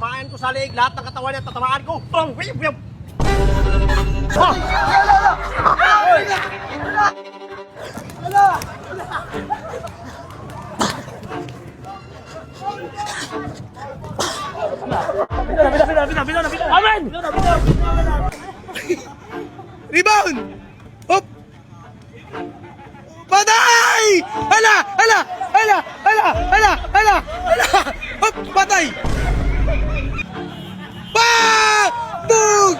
Tatamaan ko sa leeg, lahat ng katawan niya, tatamaan ko. Amen! Rebound! Hop! Patay! Hala! Hala! Hala! Hala! Hala! Hala! Hala! Hop! Patay! Pa! Bug!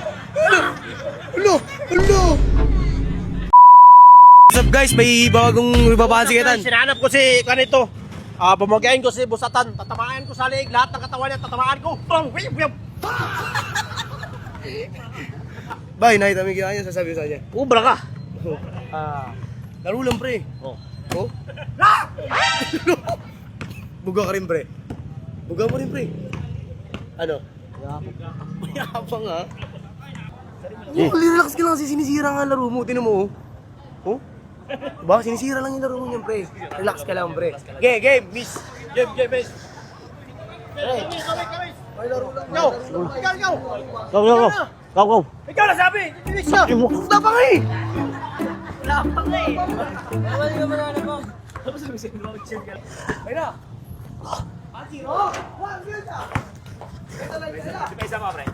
Ulo! Ulo! What's up guys? May bagong ibabasikatan. Sinanap ko si kanito. Bumagayin ko si Busatan. Tatamaan ko sa leeg, lahat ng katawan niya, tatamaan ko. Bay, nakita mo yung kaya niya, sasabi ko sa kanya. Ubra ka. Laro lang pre. Oh. Oh? Buga ka rin pre. Buga mo rin pre. Ano? Mayabang ha? Oh, relax ka lang kasi sinisira nga ang laro mo. Tinan mo oh. Oh? Diba? Sinisira lang yung laro mo niyan pre. Relax ka lang pre. Game, miss. Game. May laro lang. Ikaw. Go! Ikaw na sabi. Tinis na. Wala pa nga eh. Ay na. Isa mo, pre.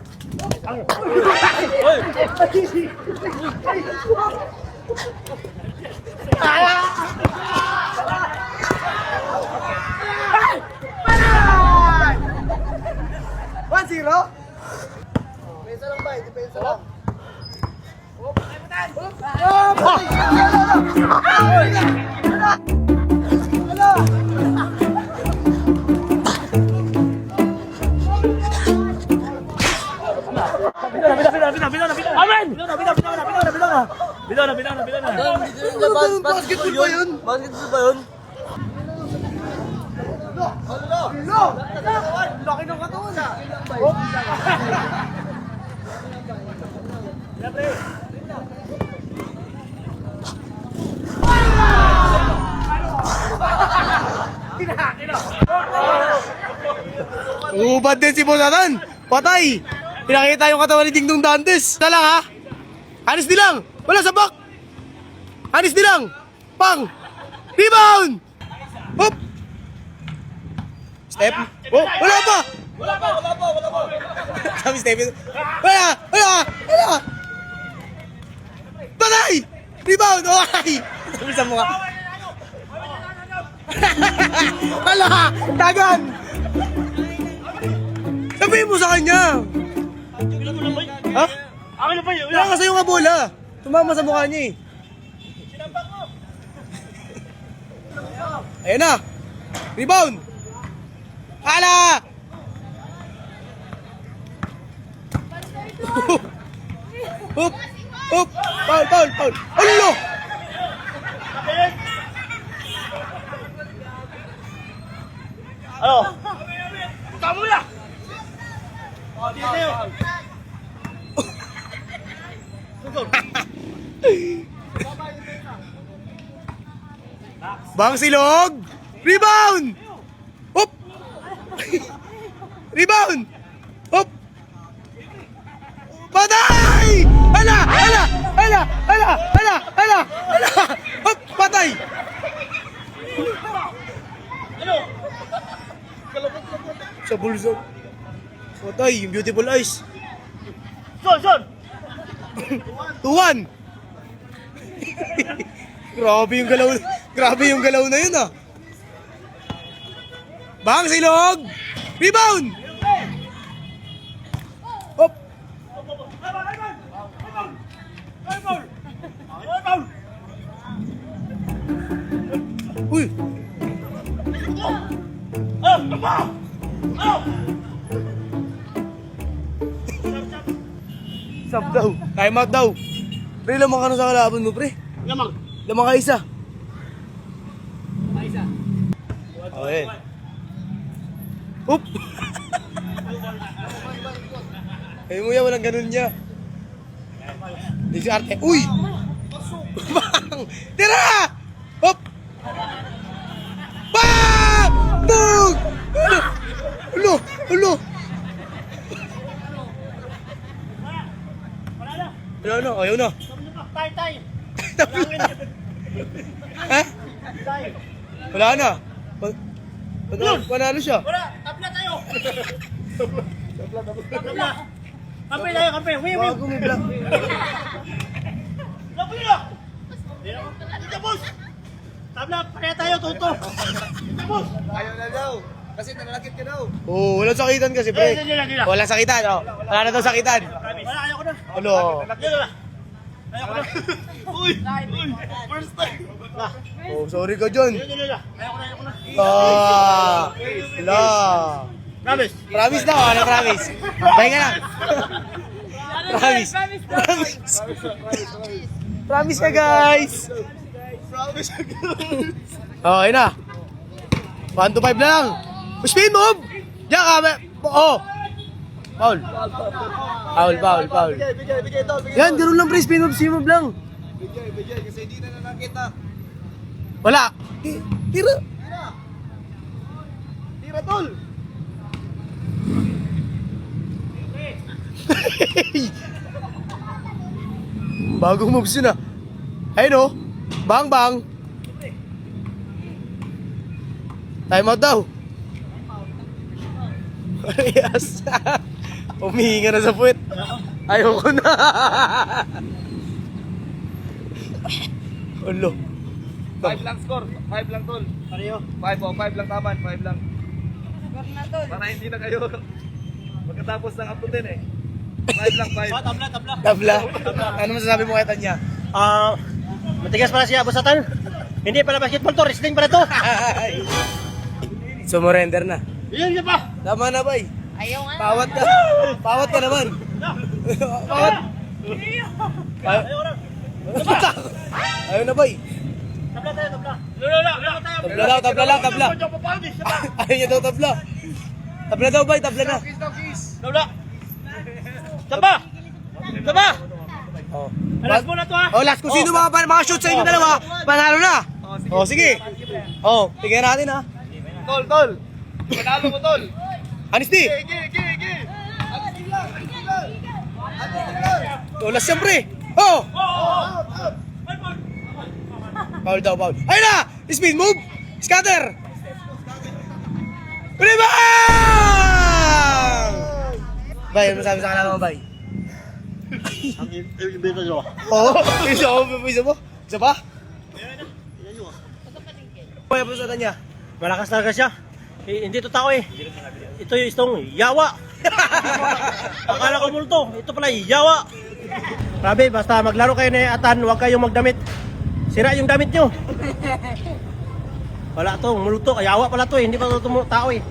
Depensa lang ba? Depensa lang. Amen! Basketball ba yun? Basketball ba yun? Laki ng katawan. Ubad din si Busatan. Patay. Pinakita yung katawan ni Dingdong Dantes. Dala ha. Anis nilang. Wala sabak. Anis nilang. Pang. Rebound. Hop. Step. Oh, wala pa. Sabi Step. Wala. Patay. Rebound. Oh, ay. Sabi sa mukha. Hala. Tagan. Sabihin mo sa kanya. Ha? Akin na ba yun? Wala ka sa'yo nga bola. Tumama sa mukha niya eh. Ayan na. Rebound. Hala! Hop! Hop! Foul! Alo! Ano? Tama na! Bang silog! Rebound! Hop! Rebound! Hop! Patay! Hala! Hop! Patay! Sa bulsa. Patay, yung beautiful eyes. Son! 2-1! Grabe yung galaw na yun ah. Bang silog! Rebound! Hop! Uy! Sab daw. Time out daw. Pre, lamang ka na sa kalaban mo, pre. Lamang ka isa. Okay. Oop! Ay mo yan, walang ganun niya. Di si Arte. Uy! Bang! Tira! Hop! Bang! Bug! Ulo! Wala na, ayaw na. Tayo. Ha? Wala na. Panalo siya. Wala, tabla tayo. Tabla. Kampe tayo, kampe. Win. Bago may black. Labi na. Dito, boss. Tabla, pareha tayo, Toto. Dito, boss. Ayaw na daw. Kasi nanalakit ka daw. Oo, walang sakitan kasi, pre. Dila. Walang sakitan, oh. Wala na daw sakitan. Wala, ayoko na. Ano? Dila. Ayoko na. Uy. First time. Oh, sorry ka dyan. Dila. Ayoko na. Wala. Promise. Promise daw, ano promise? Bye ka lang. Promise. Promise ka, guys. Promise ka, guys. Oh, ayun na. 1 to 5 na lang. Spin move! Diyan ka, oh. Foul. Foul. Yan, ganoon lang, pre. Spin move lang. Bigay, kasi hindi na nakita. Wala. Tira, tol. Bagong moves yun ah. Ayun oh. Bang. Time out daw. Yes. Umihinga na sa puwet. Ayoko na. Ulo. 5 lang score, 5 lang tol. Pareho. 5 lang taman, 5 lang. Para hindi na kayo pagkatapos ng aputin eh. 5 lang, 5. Tabla. Tabla. Ano masasabi mo kay Tanya? Matigas pala siya, busatan. Hindi pala basketball to, wrestling pala to. Sumurrender na. Iyan pa. Tama na, bay. Ayaw nga. Pawat ka naman. Pawat. Ayoko na. Ayaw na, bay. Tabla tayo. Lula. Tabla. Ayaw niya daw tabla. Tabla daw, bay. Tabla na. Tabla. Taba. Oh. Alas mo na to ha. Oh, last kung sino mga shoot sa inyo dalawa, panalo na. Oh, sige. Oh, tignan natin ha. Tol. Panalo mo tol. Honesty. Tulas siyempre. Oh! Foul daw. Ayun na! Speed move! Scatter! Rebound! Bay, ano masabi sa kanila mo, Bay? Ang ibig nyo. Oo, isa mo? Isa pa? Bay, ano sa niya? Malakas talaga siya. Hindi to tao eh. Ito yung istong yawa. Akala ko multo. Ito pala yawa. Grabe, basta maglaro kayo ni Atan, huwag kayong magdamit. Sira yung damit nyo. Wala to, multo. Yawa pala to eh. Hindi pa to tao eh.